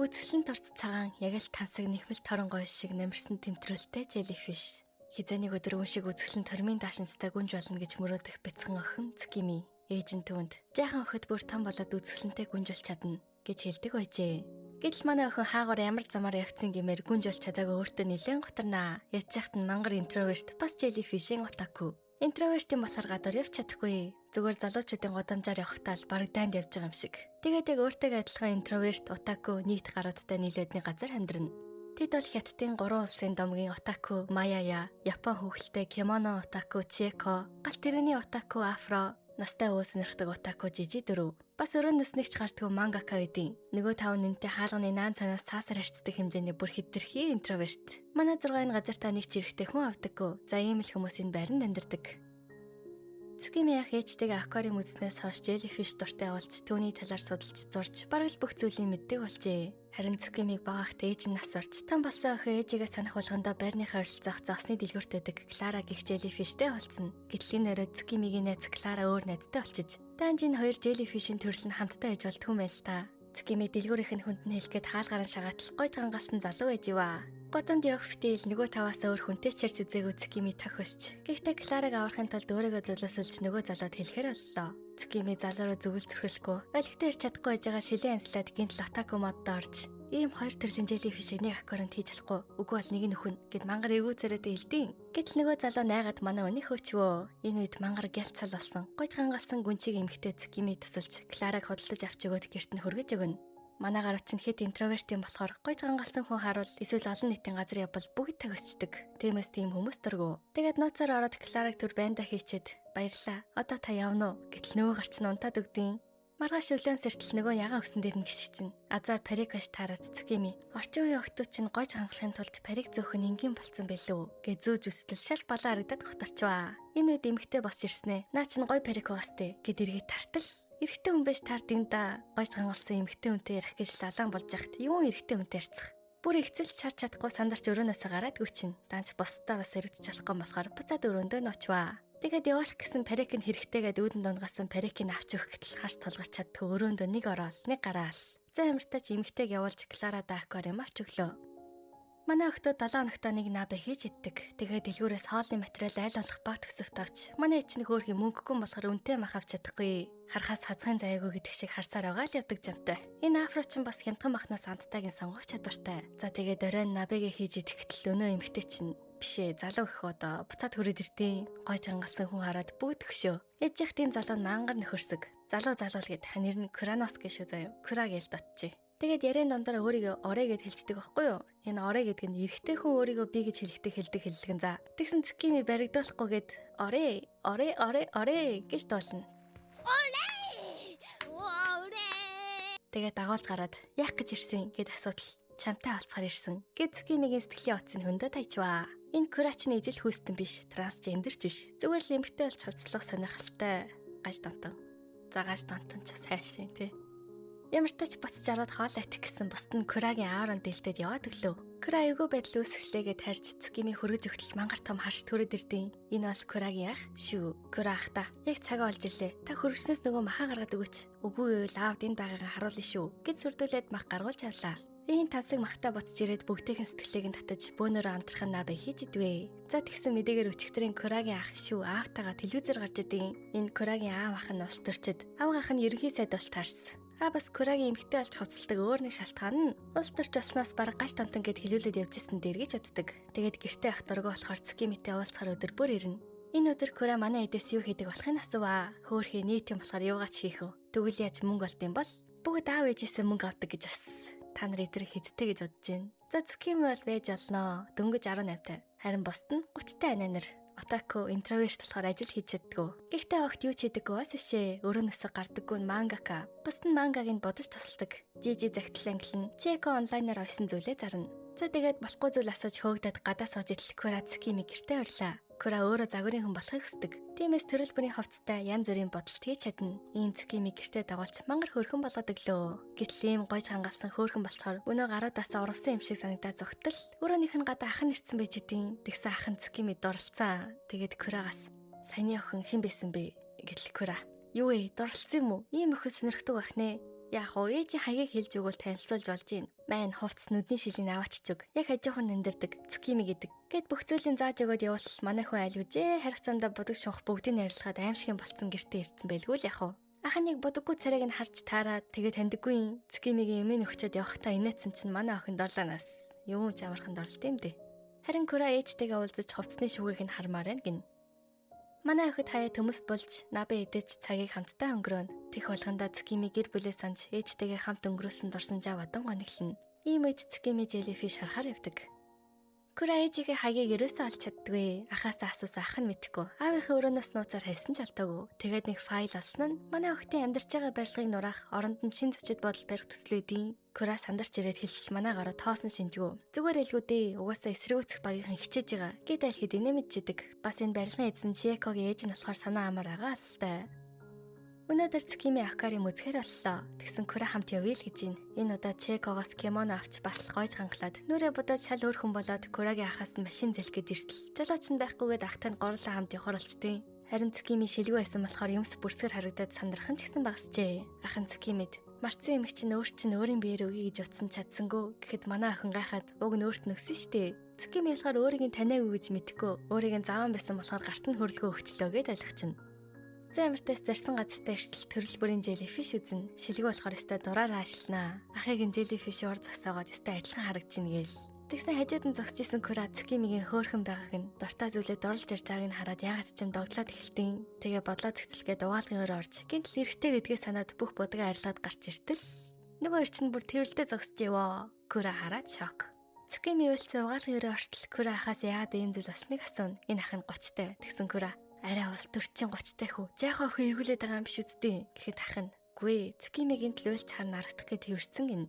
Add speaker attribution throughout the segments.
Speaker 1: Үзэсгэлэн торц цагаан яг л тансаг нэхмэл торонгой шиг намирсан тэмтрүүлтэй jellyfish. Хизээний өдөр шиг үзэсгэлэн тормын даашинцтай гүнж болно гэж мөрөөдөх бяцхан охин Цукими ээжин түүнд жаахан охид бүр том болоод үзэсгэлэнтэй гүнж болж чадна гэж хэлдэг байжээ. Гэтэл манай охин хаагуур ямар замаар явцсан гэмээр гүнж болж чадаагүй өөртөө нэлээд готарнаа. Ядчихт нь мангар интроверт бас jellyfish-ийн otaku. Интровертийн болохоор гадуур явж чадахгүй. Зүгээр залуучуудын годамжаар явахтаа л бараг дайнд явж байгаа юм шиг. Тэгээд яг өөртөө адилхан интроверт, otaku нийт гаруудтай нийлээдний газар амьдрна. Тэд бол хятадын 3 улсын домгийн otaku Maya, Япон хөвгөлтэй kimono otaku Chieko, галт тэрэгний otaku Afro, настай өвөө сонирхдаг otaku Jiji 4. Бас өрөө нүснэгч гардгүй mangaka үдийн. Нөгөө 5 нэнтэй хаалганы наан цанаас цаасаар харьцдаг хэмжээний бүр хэтэрхий интроверт. Манай 6-ын газар та нэг ч эрэхтэй хүн авдаггүй. За ийм л хүмүүсийн байранд амьдардаг. Цукими ах ээжтэйгээ аквариум үзснээс хойш jellyfish дуртай болж түүний талаар судалж зурж бараг л бүх зүйлийг мэддэг болжээ. Харин Цукимиг багаахт ээж нь нас орж том болсон охин ээжигээ санах болгондоо байрныхаа ойролцоох зогсны дэлгүүртэйдэг Клара гих jellyfishтэй болсон. Гэтэл энэ өрөө Цукимигийн найз Клара өөр найзтай болчиж Данжин хоёр jellyfish-ийн төрөл нь хамтдаа ээж болтгүй байл та. Цукими дэлгүүрийнх нь хүнд нь хэлгээд хаалгаар нь шагаатал гойж гангалсан залуу байж иваа. Годамд явах битэл нөгөө таваас өөр хүнтэй чирч үзээгүй Цукими тохисч. Гэхдээ Кларыг аврахын тулд өөрийгөө золиослж нөгөө залууд хэлэхэр боллоо. Цукими залуу руу зүгэл зөрхөлгүй. Олигтой ирч чадахгүй байж байгаа шилэн анслаад гинт otaku модд орж. Ийм хоёр төрлийн jellyfish-ийг нэг аквариумд хийж болохгүй. Үгүй бол нэг нь өхөн гэд мангар эвгүй царайд хэлдэв. Гэтэл нөгөө залуу найгаад манай өних өчвөө. Энэ үед мангар гялцал болсон. Гойж гангалсан гүнчиг эмхтэй Цукими тусалж Клараг хөдөлж авч өгөөд гэрт нь хүргэж өгнө. Манай гарууд чинь хэд интровертийн болохоор гойж гангалсан хүн харуул эсвэл олон нийтийн газар явбал бүгд тагсчдаг. Тиймээс тийм хүмүүс дургу. Тэгээд нууцаар ороод Клараг төр байнда хийчихэд баярлаа. Одоо та явна уу? Гэтэл нөгөө гарч нь унтаад өгдیں۔ Маргааш өглөөн сэртэл нөгөө ягаан өсөн дээр нь гიშгчин. Азар парикаш таарад Цукими. Орчин үеийн охтууд чинь гойж хангалахын тулд парик зөөх нь энгийн болцсон байлгүй. Гэ зүүж үстэл шал балаа харагдаад готарчваа. Энэ үед эмэгтэй босч ирснэ. Наа чинь гой парик байгастэй гэд эргээд тартал. Эрэгтэй хүн байж таардын да. Гойж хангалсан эмэгтэй хүнтэй ярих гэж лалаан болж яхад юу эрэгтэй хүнтэй ярьцах. Бүр ихцэлж чарч чадахгүй сандарч өрөөнөөсөө гараад гүчин. Данч босдоо бас эргэж болохгүй болохоор буцаад өрөөндөө ночваа. Тэгээд явах гэсэн парик нь хэрэгтэйгээд үүдэн дундгасан парикийг авч өгөх гэтэл харс толгоч чаддгүй өрөөндөө нэг ороод нэг гараал. За амартаач эмэгтэйг явуулж Кларада аквариум авч өглөө. Манай охтод 7 хоногтой нэг набэ хийж иддэг. Тэгээд дэлгүүрээс хоолны материал айл болох баг төсөвт авч. Манай эч нэг хөөрхи мөнгөгүй болохоор үнэтэй мах авч чадахгүй. Харахаас хазгын заяагүй гэдэг шиг харсаар байгаа л явдаг жамтай. Энэ афро ч бас хямдхан махнаас амттайг сонгох чадвартай. За тэгээд оройн набэгээ хийж идэх гэтэл өнөө эмэгтэй чинь бишээ залуу их одоо буцаад хүрээд ирдیں۔ Гойж хангалсан хүн хараад бүгд өгшөө. Ээж ихтийн залуу мангар нөхөрсөг. Залуу л гэд ханир нь Кранос гэж шүү заяа. Кра гээл дотчи. Тэгээд яриан дондор өөрийгөө орой гэд хэлждэг байхгүй юу? Энэ орой гэдэг нь эрэгтэй хүн өөрийгөө би гэж хэлдэг хэллэгэн за. Тэгсэн Цукими баригдуулахгүйгээд орой гэж дуулна. Тэгээд дагуулж гараад яах гэж ирсэн гэд асуудал чамтай олцохоор ирсэн. Гэд Цукимигийн сэтгэлийн утсыг хөндөө тайчваа. Энэ Курачны ижил хүүстэн биш, трансгендерч биш. Зүгээр л эмэгтэй болж хувцлах сонирхолтой гаж донтон. За гаж донтон ч сайшин тий. Ямар ч тач буцаж ороод хоол атих гэсэн бусд нь Курагийн ааврын дээлтэд яваад өглөө. Кура эйгүү байдал үүсгэжлээгээд харж Цукими хүргэж өгтөл мангар том харш төрөд ирдیں۔ Энэ бол Курагийн ах шүү. Кура ах та. Яг цагаа олж ирлээ. Та хөргөснөөс нөгөө маха гаргаад өгөөч. Үгүй байвал аавд энэ байгаагаа харуулна шүү. Гэд сүрдүүлээд мах гаргуулж авлаа. Энэ тансаг махтаа буцаж ирээд бүгдийнхэн сэтгэлийг нь татаж бөөнөрөө амтрахын набэ хийж идвэ. За тэгсэн мэдээгээр өчигдрийн Курагийн ах шүү аавтайгаа телевизээр гарч идیں۔ Энэ Курагийн аав ах нь улс төрчид аав ах нь ерөнхий сайд болж таарсан. Бас Курагийн эмэгтэй болж хувцалдаг өөр нэг шалтгаан нь улс төрч болсноос бараг гаш тантан гэд хэлүүлээд явжсэн дээр гэж боддог. Тэгээд гэртээ ах дургу болохоор Цукимитэй уулзахаар өдөр бүр ирнэ. Энэ өдөр Кура манай эдээс юу хийдэг болохыг асууа. Хөөхий нийтийн болохоор юугаач хийх вэ? Тэгвэл яаж мөнгө олд юм бол? Бүгд аав ээжээсээ мөнгө авдаг гэж бас. Та нар эдрийг хэдтэй гэж бодож байна. За Цукими бол байж олноо. Дөнгөж 18-тай. Харин бусд нь 30-тай анаа нар. Otaku интроверт болохоор ажил хийж чаддгүй. Гэхдээ огт юу ч хийдэггүй бас эшээ. Өрөөнөөсөө гардаггүй mangaka. Бусд нь мангааг нь бодож тусалдаг. Жижи загтлан ангилна. Chieko онлайнаар ойсон зүйлээ зарна. За тэгээд болохгүй зүйл асууж хөөгдөд гадаа сууж идэл Кура Цукими гэртээ орлаа. Кура өөрөө загварын хүн болохыг хүсдэг. Тиймээс төрөл бүрийн хувцастай янз бүрийн бодолт хийж чадна. Ийм Цукими гэртээ дагуулж мангар хөөрхөн болоод өглөө. Гэтэл ийм гойж хангалсан хөөрхөн болцохоор өнөө гаруудаасаа урвсан юм шиг санагдаад зогтол. Өрөөнийх нь гадаа ах нь ирсэн байж идэв. Тэгсэн ах нь Цукими дурлцсан. Тэгээд Курагаас "Саяны охин хэн байсан бэ?" гэтэл Кура "Юу вэ? Дурлцсан юм уу? Ийм охин сонирхдаг байх нэ. Яг уу ээжийн хаягийг хэлж өгвөл танилцуулж болж гин. Мань хувцс нүдний шилийн аваачч өг. Яг хажуухан нандирдаг Цукими гэдэг. Гэт бүх зүйлийг зааж өгөөд явуул манай хүн айл үжээ харих цандаа будаг шунх бүгдийг ярилцахад аимшигэн болцсон гэртээ ирсэн байлгүй л яг уу. Ахын яг будаггүй царайг нь харж таараад тэгээ таньдаггүй Цукимигийн эмийн өгчөд явахдаа инээдсэн чинь манай охин дорлоонаас юм ч амархан дорлт юм дээ. Харин Кура ээжтэйгээ уулзаж хувцсны шүгээг нь хармаар байна гин. Манай охид хаяа төмөс болж набе идэж цагийг хамтдаа өнгөрөөн. Тех болгондоо Цукими гэр бүлээ санаж ээжтэйгээ хамт өнгөрөөсөн дурсамжаа бодон гониглно. Ийм үед Цукими Jellyfish харахаар явдаг. Кура ээжигээ хаягийг ерөөсөө олж чаддгүй. Ахаасаа асуусан ах нь мэдэхгүй. Аавынхаа өрөөнөөс нууцаар хэлсэн ч олтоогүй. Тэгээд нэг файл олсон нь манай охидын амьдарч байгаа барилгыг нураах, оронд нь шин зочид бодол барих төслүүдийн Кура сандарч ирээд хэлэл манай гараа тоосон шинжгүй. Зүгээр элгүү дээ. Угаасаа эсрэгүүцэх багийнхан хичээж байгаа. Гэт айлхэд инээ мэдчихдэг. Бас энэ барилгын эзэн Чиекогийн ээж нь болохоор санаа амар агаа л та. Өнөөдөр Цукими Акари мүзгээр боллоо. Тэгсэн Кура хамт явъя л гэж байна. Энэ удаа Чиекогоос кимоно авч бас гойж хангалаад нүрээ будаад шал өөрхөн болоод Курагийн ахаас нь машин зэлгээд иртэл. Жолооч нь байхгүйгээд ахтай нь горлоо хамт явахар болчтой. Харин Цукими шилгүй байсан болохоор юмс бүрсгэр харагдаад сандрах нь ч гэсэн багсжээ. Ахын Цукимид марцсан эмэг чинь өөрийн биеэр өгье гэж утсан чадсангүй. Гэхэд манай охин гайхаад уг нь өөрт нөсөн штэ. Цукими болохоор өөрийг нь таниагүй гэж мэдэхгүй. Өөрийг нь зааван байсан болохоор гарт нь хөрөлгөө өгчлөө гэд ойлгочихно. Замартаас зарсан газартаа эртэл төрөл бүрийн Jellyfish үзэн. Шилгүй болохоор өстой дураараа ашлнаа. Ахыг нь Jellyfish уур зогсоогоод өстой адилхан харагдчихна гээл. Тэгсэн хажууд нь зогсож исэн Кура Цукимигийн хөөрхөн байгааг нь дуртай зүйлээ дурлж ирж байгааг нь хараад яагаад ч юм догтлоод эхэлтийн. Тэгээ бодлоо цэцэлгээ дугаалгын өөр орж гинтл эрэхтэй гэдгээ санаад бүх будгаа арилгаад гарч иртэл. Нөгөө эр чинь бүр тэрвэлдээ зогсож иваа. Кура хараад шок. Цукими үйлцээ угаалгын өрөө ортол Кура ахаас яагаад ийм зүйл болсныг асууна. Энэ ах нь 30-тай. Тэгсэн Кура арай ус 40-ийн 30-тай хүү. Жаахан охин эргүүлээд байгаа юм биш үсттэй. Гэхэд ах нь гүй Цукимигийн төлөөлж харна аргахдах гэж тэрвэрсэн гин.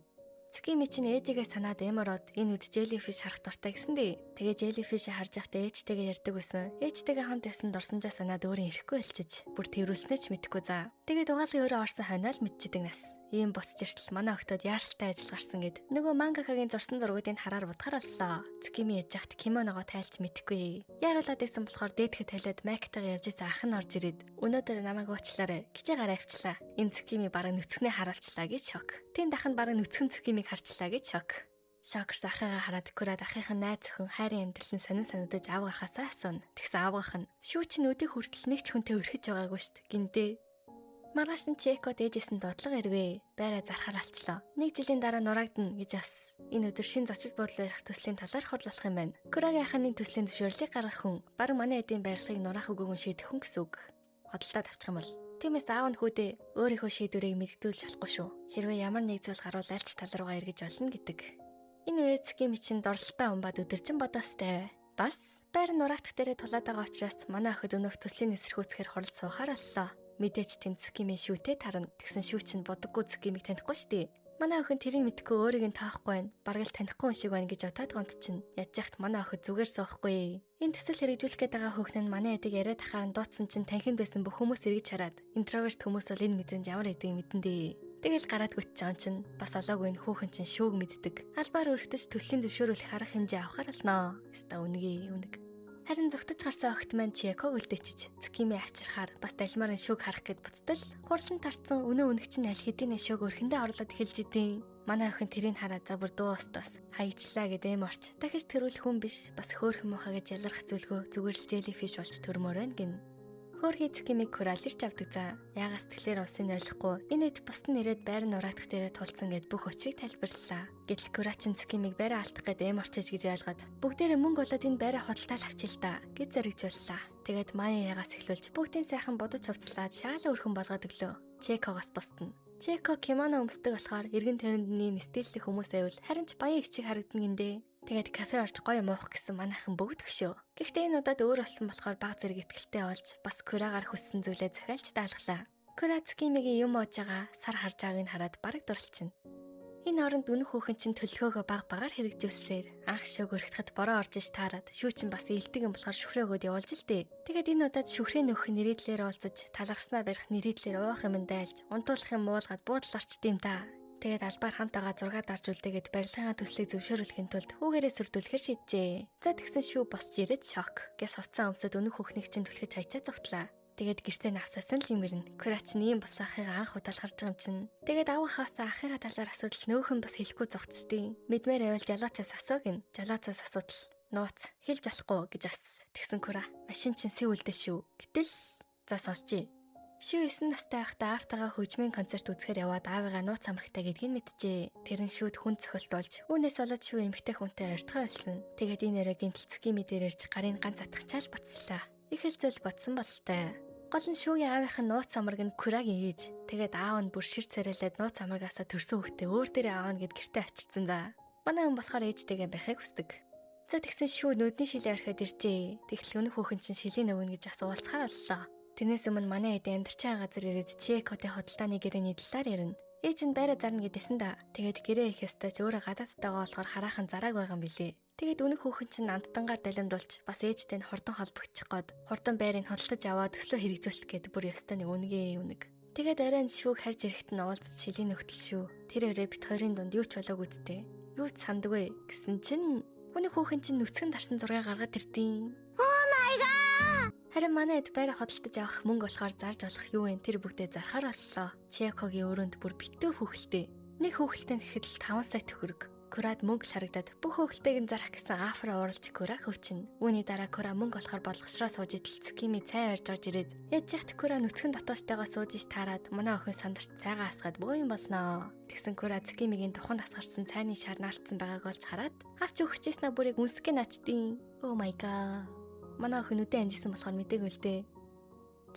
Speaker 1: Цукими чинь ээжигээ санаад эмороод энэ үд Jellyfish харах дуртай гэсэн дээ. Тэгээ Jellyfish харж байхдаа ээжтэйгээ ярьдаг байсан. Ээжтэйгээ хамт байсан дурсамжаа санаад өөрөө ирэхгүй болчиж бүр тэрвэрлснээ ч мэдэхгүй за. Тэгээд угаалгын өрөө орсон хойноо л мэдчихдэг нас. Ийм босч иртэл манай охтод яаралтай ажил гарсан гэд нөгөө мангакагийн зурсан зургуудыг хараар бодохоор боллоо. Цукими ээж захт кимоногоо тайлж мэдэхгүй. Яаралаад исэн болохоор дээдэхэд талиад майктайгаа явж исэн ах нь орж ирээд өнөөдөр намайг уучлаарай гэж гараа авчлаа. Энэ Цукими бараг нүцгнээ харуулчлаа гэж шок. Тэнд ах нь бараг нүцгэн Цукимиг харчлаа гэж шок. Шокерс ахыгаа хараад Курад ахыхын найз өхөн хайрын амьдралын сонин санагдаж аавгахаасаа асууна. Тэгсэн аавгах нь шүү чинь өдөө хүртэл нэг ч хүнтэй өрхөж байгаагүй штт гинтээ. Маргааш нь Чеко ээжээс нь дотлого ирвэ. Байраа зархаар алчлаа. Нэг жилийн дараа нураагдана гэж бас. Энэ өдөр шин зочид бодол барих төслийн талаар хурлах юм байна. Курагийн ахны төслийн зөвшөөрлийг гаргах хүн. Бараг манай эдийн барилгыг нураах үгүйгэн шийдэх хүн гэсэн үг. Бодолтой тавьчих юм бол. Тиймээс аав нь хүүдээ өөрийнхөө шийдвэрийг мэддүүлж болохгүй шүү. Хэрвээ ямар нэг зүйл гарвал альч тал руугаа эргэж олно гэдэг. Энэ үеэр Цукими чинь дорлолтой умбад өдөржин бодоостай. Бас байр нураагдах дээрээ тулаад байгаа учраас манай охид өнөөх төслийн эсэргүүцхээр хурал суухаар боллоо. Мэдээч тэм Цукими шүүтэй тарна. Тэгсэн шүү чинь бодоггүй Цукимиг танихгүй штий. Манай охин тэрийг мэдхгүй өөрийг нь таахгүй байна. Бараг л танихгүй юм шиг байна гэж бодоод гонт чинь. Ядж яхад манай охид зүгээр суухгүй. Энэ төсөл хэрэгжүүлэх гээд байгаа хүүхэн нь манай эдэг яриад ахаар нь дуудсан чинь танхимд байсан бүх хүмүүс эргэж хараад интроверт хүмүүс бол энэ мэдрэмж ямар эдэг мэдэн дээ. Тэгэл гараад гүтж байгаа юм чинь бас олоогүй энэ хүүхэн чинь шүүг мэддэг. Албаар өргөтөж төслийн зөвшөөрүүлэх арга хэмжээ авахар болно. Хэвээ үнэг. Харин зүгтж гарсан огт маань Чиеког үлдээчиж Цукими авчирхаар бас далмарын шүүг харах гэд буцтал хурлан тарцсан өнөө өнөгч нь аль хэдийн шүүг өрхөндөө орлоод эхэлж идэв. Манай охин тэрийг хараад за бүр дуустаас хаячлаа гэдэг юм орч. Дахиж тэрүүл хүн биш бас хөөхөн мохоо гэж ялрах зүйлгөө зүгээр л Jellyfish болж төрмөр байна гин. Хөөрхий Цукимиг хуралж авдаг за. Ягаас тэгэхээр усын ойлгохгүй. Энэ үед бусд нь ирээд байр нураадах дээрээ тулцсан гэд бүх өчийг тайлбарлалаа. Гэтэл Курачин Цукимиг байраа алдах гээд эм орчиж гэж ойлгоод бүгдээрээ мөнгө болоод энэ байраа худалдаал авчил та гэж заригжууллаа. Тэгээд Мая ягаас эхлүүлж бүгдийн сайхан бодож хувцлаад шаалаа өрхөн болгоод өглөө. Чекогоос бусдна. Чеко кимоно өмсдөг болохоор эргэн тойронд нэм стилтэй хүмүүс байвал харин ч баян их чиг харагдана гиндэ. Тэгээд кафе орж гоё муух гэсэн манайхан бүгд гшөө. Гэхдээ энэ удаад өөр болсон болохоор баг зэрэг ихтгэлтэй болж бас Курагаар хүссэн зүйлээ захиалж даалглаа. Кура Цукимигийн юм оож байгаа сар харж байгааг нь хараад бараг дурлцсан. Энэ оронд үнэх хүүхэн чинь төлөвлөгөөгөө багаар хэрэгжүүлсээр анх шүүг өргөтөхөд бороо орж иш таарад шүү чинь бас илдэг юм болохоор шүхрээгөөд явуулж л дээ. Тэгээд энэ удаад шүхрээ нөхөх нэрийдлээр уулзаж талархснаа барих нэрийдлэр уух юм дайлж унтуулах юм муулгаад буудал орчдığım та. Тэгээд албаар хамт байгаа 6 дарж үлдээгээд барилгын төслийг зөвшөөрүүлэхийн тулд хүүгээрээ сүрдүүлэхээр шийджээ. За тэгсэн шүү босч ирээд шок. Гэс хувцас өмсөд үнэх хүүхнийг чинь түлхэж хайчаа зогтлаа. Тэгээд гэртээ навсаасан л имэрнэ. Кура ч ийм болсон ахыгаа анх удаа харж байгаа юм чинь. Тэгээд аавынхаас ахыгаа талаар асуудал нөөхөн бас хэлэхгүй зогцчдیں۔ Мэдмээр байвал жолоочоос асуу гин. Жолоочоос асуудал нууц хэлж болохгүй гэж бас. Тэгсэн Кура машин чинь сүүлдэ шүү. Гэтэл за сонсчээ. Шүү 9 настай байхдаа аавтайгаа хөгжмийн концерт үзэхээр яваад аавыгаа нууц амрагтай гэдгийг мэджээ. Тэр нь шүүд хүн цохилтуулж үүнээс болоод шүү эмгтэй хүнтэй ойртгоо болсон. Тэгээд энэ өрөө гинтэлцгийн мэдээр ирж гарын ганц атгачаал батслаа. Их л зүйл бодсон болтой. Гол нь шүүгийн аавынх нь нууц амраг нь Курагийн ээж. Тэгээд аав нь бүр шир царайлаад нууц амрагаасаа төрсөн хөхтэй өөр дээрээ аав нь гэд гэртээ авчирсан за. Манай хүн болохоор ээжтэйгээ байхыг хүсдэг. За тэгсэн шүү нүдний шилээ орхиод иржээ. Тэгтэл өнөх хүүхэн чинь шилийн өвнө гэж бас уулзахаар боллоо. Тэрнээс өмнө манай эдэ амьдарч байгаа газар ирээд Чекотын хөдөлтааны гэрээний талаар ярина. Ээж нь байраа зарна гэдээсэн да. Тэгээд гэрээ их ёстой ч өөрөө гадаадтайгаа болохоор хараахан зараг байгаа юм билээ. Тэгээд өнөх хүүхэн чинь намтдангаар далимдуулж бас ээжтэй нь хурдан холбогдчих гээд хурдан байрыг худалдаж аваад төслөө хэрэгжүүлэх гээд бүр ёстой нэг үнэг. Тэгээд оройн шүүг харж ирэхэд нь уулзч шилийн нөхтөл шүү. Тэр өрөө бит хоёрын дунд юу ч болоогүй үсттэй. Юу ч сандгүй гэсэн чинь өнөх хүүхэн чинь нүцгэн дарсан зураг гаргаад ирдیں۔ Харин манай эд байраа хөдөлтөж авах мөнгө болохоор зарж болох юу вэ? Тэр бүгдээ зархаар боллоо. Чекогийн өрөөнд бүр битүү хүүхэлтэй. Нэг хүүхэлтэй нэхэд л 5 сая төгрөг. Курад мөнгө харагдаад бүх хүүхэлтэйг нь зарах гэсэн афра уралж Кура хөвчин. Үүний дараа Кура мөнгө олохоор болгошроо сууж идэл Цукими цай барьж орж ирээд ээжихт Кура нүцгэн дотоостойгоо сууж ич таарад манай охин сандарч цайгаа асгаад бөө юм болноо. Тэгсэн Кура Цукимигийн туханд асгарсан цайны шар наалтсан байгааг олж хараад авч өгчээснэ бүрийг үнсгэн начдیں۔ Oh my god. Манай охин үдэ анжисан болохоор мэдээгүй л дээ.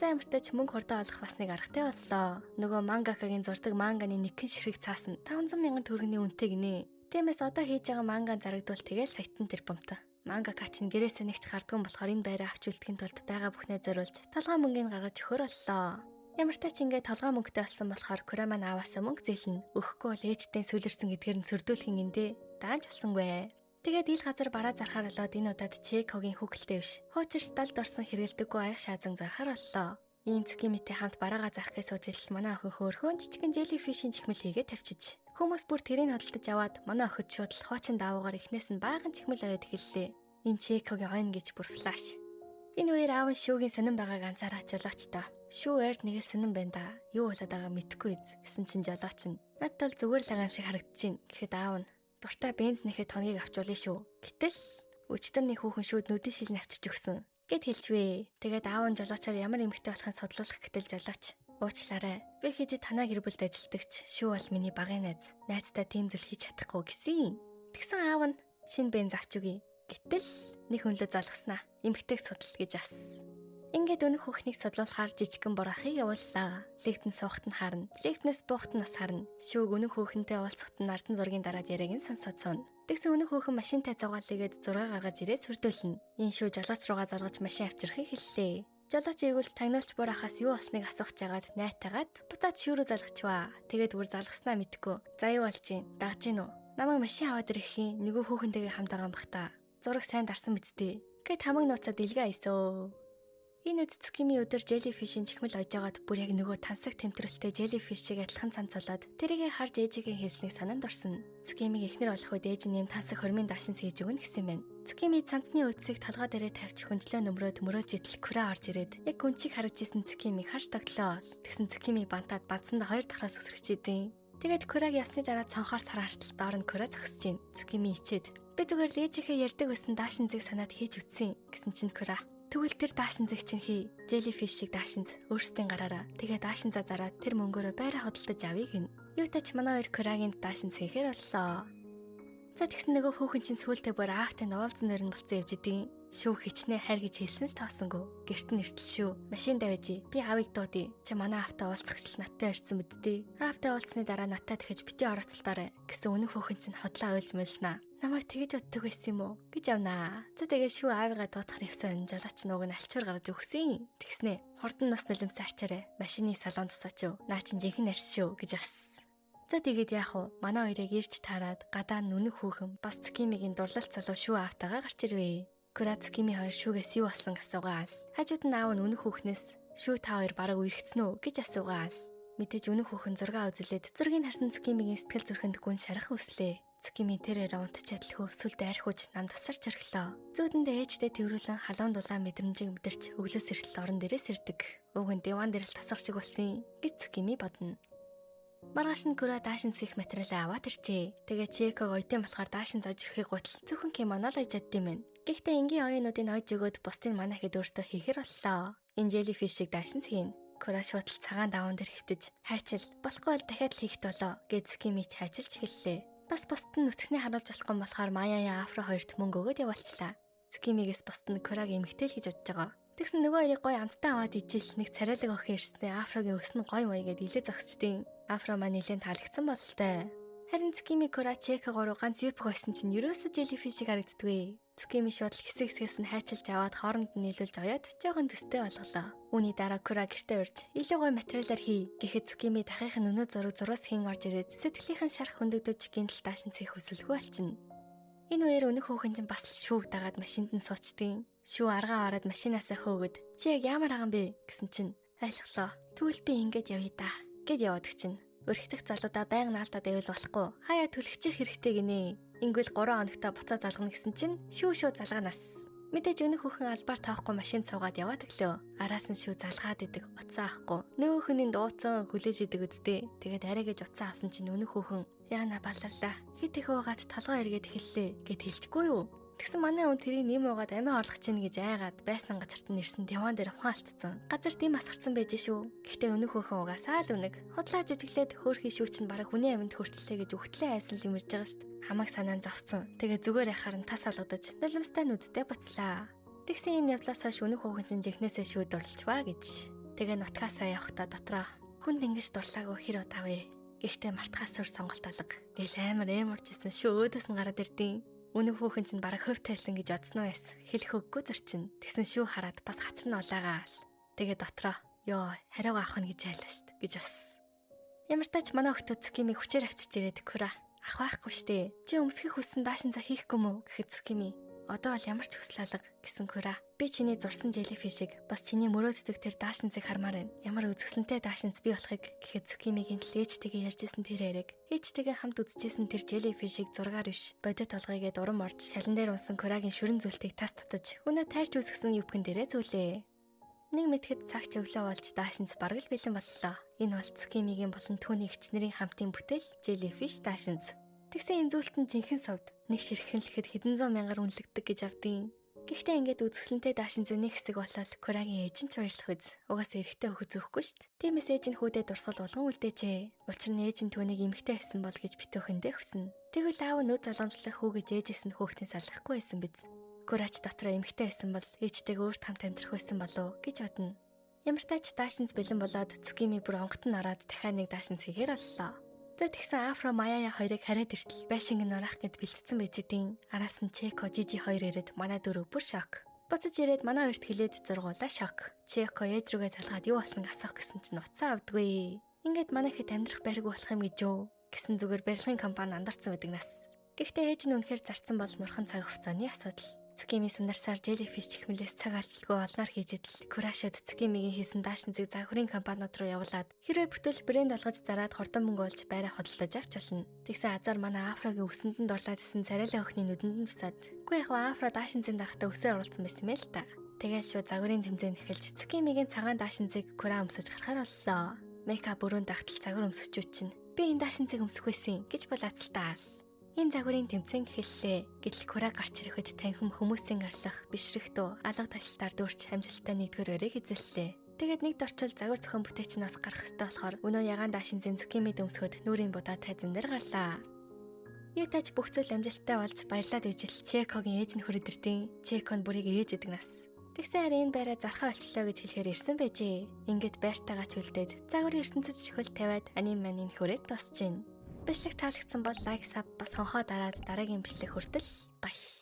Speaker 1: За ямартай ч мөнгө хурдан олох бас нэг аргатай боллоо. Нөгөө мангакагийн зурдаг манганы нэгэн ширхэг цаасан 500 мянган төгрөгийн үнэтэй гинэ. Тиймээс одоо хийж байгаа мангаан зарагдвал тэгэл саятан тэр бомтой. Мангака чинь гэрээсээ нэгч гардган болохоор энэ байраа авч үлдэхийн тулд байгаа бүхнээ зориулж толгой мөнгөний гаргаж өгөхөр боллоо. Ямартай ч ингээд толгой мөнгөтэй болсон болохоор Кура маань ааваасаа мөнгө зээлнэ. Өгөхгүй бол ээжтэй сүлэрсэн гэдгээр нь сөрдүүлэх юм дээ. Даанч болсонгүй. Тэгээд ил газар бараа зархаар болоод энэ удаад Чекогийн хүүхэлтэй биш. Хуучирч далд орсон хэрэгэлдэггүй аяг шаазан зархаар боллоо. Ийм Цукимитэй хамт бараагаа зархгаас сууж манай охин хөөрхөн жижигэн желлифишийн чихмэл хийгээд тавьчиж. Хүмүүс бүр тэрийг хөдөлтөж аваад манай охид шууд л хуучин даавуугаар ихнээс нь баахан чихмэл аваад эхэллээ. Энэ Чекогийн ойн гэж бүр флаш. Энэ үеэр аав нь шүүгийн сонирн байгааг анзаараад жолоочтой. Шүү ойрд нэгэ сонирн байна да. Юу болоод байгааг мэдэхгүй гэсэн чинь жолооч нь. Надад бол зүгээр л агаам шиг харагдчихээн. Гэхэд аав нь дуртай бенз нэхэд тоногийг авчуулъя шүү. Гэтэл өчтөрний хүүхэн шүүд нүдэн шил навчиж өгсөн. Гэт хэлжвэ. Тэгээд аав нь жолоочоор ямар эмэгтэй болохыг судлуулах гэтэл жолооч. Уучлаарай. Би хэдий танаа гэр бүлд ажилдагч шүү бол миний багын найз. Найзтай тийм зүйл хийж чадахгүй гэсэн. Тэгсэн аав нь шинэ бенз авч өгье. Гэтэл нэг хөнлөө залгаснаа. Эмэгтэйг судал гэж ас. Ингээд өнөх хүүхнийг судлуулахаар жижигхэн борахыг явууллаа. Лифтэн суухт нь харна. Лифтнээс буухт нь бас харна. Шүүг өнөх хүүхэнтэй уулзахт нь ардан зургийн дараад яриаг нь сонсоод сууна. Тэгсэн өнөх хүүхэн машинтай зугаалыгээд зураг гаргаж ирээд сүрдүүлнэ. Энэ шүү жолооч руугаа залгаж машин авчирхыг хэллээ. Жолооч эргүүлж тагнуулч буурахаас юу болсныг асуух жагаад найтаагаад буцаад шүүрүү залгачваа. Тэгээд бүр залгаснаа мэдгүй. За юу болж гин? Дагж гин үү? Намайг машин аваад ирэхийн нөгөө хүүхэнтэйгээ хамт байгаа юм бах та. Зураг сайн дарсан биз дээ. Гэт хамаг нууцаад илгээ айсоо. Энэ үед Цукими өдөр желлифишийн чихмэл ойжгаад бүр яг нөгөө тансаг тэмтрэлтэй желлифиш шиг адилхан цамцолоод тэрийгэ харж ээжигийн хэлснийг санаанд орсон. Цукимиг эхнэр болох үед ээж нь юм тансаг хормын даашин сээж өгнө гэсэн байна. Цукими цамцны үдсийг толгой дээрээ тавьж хүнжлөө нөмрөөд мөрөөж идэл Кура орж ирээд яг гүнчиг харж исэн Цукимиг харж тоглоо. Тэгсэн Цукими бантаад бадсандаа хоёр дахраас үсрэчээдیں۔ Тэгээд Кураг явсны дараа цонхоор сар хартал доор нь Кура зогсож гин. Цукими ичээд би зүгээр л ээжийнхээ ярьдаг байсан даашин зэг санаад хийж үтсэн гэсэн чинь Кура тэгвэл тэр даашин зэг чинь хий. Jellyfish шиг даашинз өөрсдийн гараараа. Тэгээ даашинзаа зараад тэр мөнгөөрөө байраа хөдөлтөж авъя гин. Юу тач манай хоёр Курагийн даашинз хийхээр боллоо. За тэгсэн нөгөө хүүхэн чинь сүүлдээ бүр аавтай уулзсан нэрн болцсон явж идэв. Шүү хичнээн хайр гэж хэлсэн ч таасангүй. Гэрт нь иртэл шүү. Машин давьжи. Би аавыг дуудъя. Чи манай аавтай уулзахчл надтай ирсэн мэддээ. Аавтай уулзсны дараа надтай дахиж бити орооцолтоорой гэсэн өнөх хүүхэн чинь хотлоо ойлж мэлснаа. Намайг тэгэж боддог байсан юм уу гэж явнаа. За тэгээ шүү аавыгаа дуудахар явсан жолооч нууг нь альчуур гаргаж өгсөн. Тэгснэ. Хурдан нас нулимсаа арчаарай. Машины салон тусаач юу. Наа чин жинхэнэ арьс шүү гэж ас. За тэгээд яах вэ? Манай хоёрыг ирж таарад гадаа нь өнөх хүүхэн бас Цукимигийн дурлалт залуу шүү аавтайгаа гарч ирвэ. Кура Цукими хоёр шүүгээс юу болсон асуугаал. Хажууд нь аав нь өнөх хүүхнээс шүү та хоёр бараг үерхцэн үү гэж асуугаал. Мэдээж өнөх хүүхэн зураг үзүүлээд зургийг харсан Цукимигийн сэтгэл зүрхэнд гүн шарах үслээ. Цукими тэрээр унтаж чадалгүй сүлдээ архиж нам тасарч орхилоо. Зүүдэндээ ээжтэй тэрүүлэн халуун дулаан мэдрэмжийг мэдэрч өглөөс эртэл орон дээрээс ирдэг. Уг нь диван дээр л тасах шиг болсон гэж Цукими бодно. Маргааш нь Кура даашин цэх материалаа аваад ирчээ. Тэгээ Чиеког оёдын болохоор даашин зоож ирэхийг гутал зөвхөн кимоно л ойж чаддсан юм. Гэхдээ энгийн оюунуудыг ойж өгөөд бусдын манаа хэд өөртөө хийхэр боллоо. Энэ jellyfish-ийг даашин цэгийн. Кура шуудал цагаан даван дээр хөвтөж хайчил болохгүй бол дахиад л хийхт болоо гэж Цукими хайчилж эхэллээ. Бас бусд нь нүцгний харуулж болохгүй болохоор Маяя Афро хоёрт мөнгө өгөөд явуулчлаа. Цукимигээс бусд нь Кураг эмэгтэй л гэж бодож байгаа. Тэгсэн нөгөө хоёрыг гой амттай аваад ижил нэг царайлаг охин ирснээр Афрогийн өс нь гой мой гэд илээ зогсчдیں۔ Афро маань нэлээд таалагдсан бололтой. Харин Цукими Кура Чиеког руу ганц юпг ойсон чинь ерөөсө jellyfish-ийг харагддгүй. Цукими шууд хэсэг хэсгээс нь хайчилж аваад хооронд нь нийлүүлж оёод жоохон төстэй болголоо. Үүний дараа Кура гэртээ урьж илүү гой материалаар хий гэхэд Цукими дахийнхын өнөө зураг хийн орж ирээд сэтгэлийнхэн шарх хөндөгдөж гинтл даашин цэх хүсэлгүй болчихно. Энэ үеэр өнөх хүүхэн чинь бас шүүг дагаад машинд нь суучдیں۔ Шүү аргаа ороод машинаасаа хөөгд чи яг ямар аган бэ гэсэн чинь ойлголоо. Тэгвэл би ингэж явъя да гэд яваадаг чинь. Өрхтөх залуудаа байнга наалтаад байвал болохгүй. Хаяа түлхчих хэрэгтэй гинэ. Ингүүл 3 хоногтой буцаа залгана гэсэн чинь шүү залганаас. Мэдээж өнөх хүүхэн албаар тоохгүй машин цугаад яваад өглөө. Араас нь шүү залгаад идэг уцаа авахгүй. Нөгөө хүний дууцсан хүлээж идэг үсттэй. Тэгээд арай гэж уцаа авсан чинь өнөх хүүхэн яана баларлаа. Хит их уугаад толгой эргээд эхэллээ гэд хэлчихгүй юу? Тэгсэн манай хүн тэрийг нэм уугаад амиа орлох чинь гэж айгаад байсан газарт нь ирсэн диван дээр ухаалтцсан. Газар тийм асгарсан байж шүү. Гэхдээ өнөх хөөхөн угаасаа л үнэг. Худлаа жүжиглээд хөөрхий шүү чинь бараг хүний аминд хүрчлээ гэж үхтлээ айсан л имэрж байгаа шүү дээ. Хамаг санаан завцсан. Тэгээ зүгээр яхаар нь тас алгадаж нулимстай нүдтэй буцлаа. Тэгсэн энэ явдлаас хойш өнөх хөөхөн чинь жихнээсээ шүү дурлцваа гэж. Тэгээ нутгаасаа явахдаа дотроо хүнд ингэж дурлаагүй хэр удаа вэ? Гэхдээ мартахаас өөр сонголт алга. Гэл амар эморчсэн шүү өөдөөс нь гараад ирдیں۔ Өнөх хүүхэн чинь бараг хөв тавилан гэж бодсноо байс. Хэлэх үггүй зорчин. Тэгсэн шүү хараад бас хацар нь улаагаал. Тэгээ дотроо ёо хариугаа авах нь гэж айлаа штт гэж бас. Ямар тач манай охтууд Цукими хүчээр авчиж ирээд Кура ах байхгүй штэ. Чи өмсгөх хүссэн даашин за хийхгүй мүү гэхэд Цукими одоо бол ямар ч хүсэл алга гэсэн Кура. Би чиний зурсан jellyfish-ийг бас чиний мөрөөддөг тэр даашин цэг хармаар байна. Ямар үзэсгэлэнтэй даашинц би болохыг гэхэд Цукимигийн л ээжтэйгээ ярьжсэн тэр хэрэг. Ээжтэйгээ хамт үзчихсэн тэр jellyfish-ийг зургаар биш бодит толгойгээд урам орж шалан дээр унсан Курагийн шүрэн зүйлтийг тас татаж өнөө тайрч үзгсэн ювхэн дээрээ зүйлээ. Нэг мэтгэд цагч өглөө болж даашинц бараг л бэлэн боллоо. Энэ бол Цукимигийн болон түүний эгчнэрийн хамтын бүтээл jellyfish даашинц. Тэгсэн энэ зүйлтэн жинхэнэ сувд нэг ширхэнлэхэд хэдэн зуун мянгаар үнэлэгдэг гэж авдیں۔ Гэхдээ ингээд үзэсгэлэнтэй даашин зөний хэсэг болол Курагийн ээж нь ч баярлах үз. Угаасаа эрэхтэй хөхөж зөөхгүй шүү дээ. Тиймээс ээж нь хүүдээ дурсгал болгон үлдээжээ. Учир нь ээж нь түүнийг эмэгтэй байсан бол гэж битүүхэндээ хүснэ. Тэгвэл аав нь үз залгамжлах хүү гэж ээжээс нь хөөхтийн салахгүй байсан биз. Курач дотроо эмэгтэй байсан бол ээжтэйг өөрт хамт амьдрах байсан болов гэж бодно. Ямар тач даашинц бэлэн болоод Цукими бүр онгот нь ороод дахиад нэг даашинц хийхээр боллоо. Тэгсэн Афро Маяя хоёрыг хараад иртэл байшинг нь орох гэд бэлтцсэн байж дийн. Араас нь Чиеко Жижи хоёр ирээд манай дөрөв бүр шок. Буцаж ирээд манай хоёрт хэлээд зургуулаа шок. Чиеко ээж рүүгээ залгаад юу болсон асуух гэсэн чинь уцаа авдгүй. Ингээд манай хэд амьдрах байргүй болох юм гэж юу гэсэн зүгээр барилгын компани андарсан байдаг нас. Гэхдээ ээж нь үнэхээр зарцсан бол нурхан цаг хугацааны асуудал. Цукими сандарсаар jellyfish чихмэлээс цаг алдалгүй олноор хийж идэл Курашид Цукимигийн хийсэн даашин зэг загварын компаниуд руу явуулаад хэрвээ бүтээл брэнд олгож зараад хурдан мөнгө олж байраа хөдөлж авч болно. Тэгсэн азар манай Афрогийн өсөнд нь дурлаад исэн царайлаа охины нүдэнд нь тусаад үгүй яг Афро даашин зэг дарахтаа өсөөр оролцсон байсан юм л та. Тэгэл шууд загварын тэмцээн эхэлж Цукимигийн цагаан даашин зэг Кура өмсөж гарахаар боллоо. Мейкап өрөөнд тагтал загвар өмсөчүүд чинь би энэ даашин зэг өмсөх байсан гэж болоацалтаал. Энэ загварын тэмцээн эхэллээ. Гэтэл Кура гарч ирэхэд танхим хүмүүсийн арлах, бишрэх дуу, алга талшилтаар дүүрч амжилттай нэгдүгээр өрөөг эзэллээ. Тэгээд нэг дорчвол загвар зохион бүтээч нас гарах ёстой болохоор өнөө ягаан даашин зэн Цукимид өмсгөд нүрийн будаа тайзан дээр гарлаа. Яг тач бүх зүйл амжилттай болж баярлаад ижил Чиекогийн ээж нь хүрдэртийн. Чиеко нь бүрийг ээж идэг нас. Тэгсэн харин энэ байраа зархаа олчлоо гэж хэлэхээр ирсэн байжээ. Ингээд байртайгаа ч үлдээд загварын ертөнцөд шихвэл тавиад аним манийн хүрээд тосч гин. Бичлэг таалагдсан бол лайк, саб бас хонхоо дараад дараагийн бичлэг хүртэл баяр.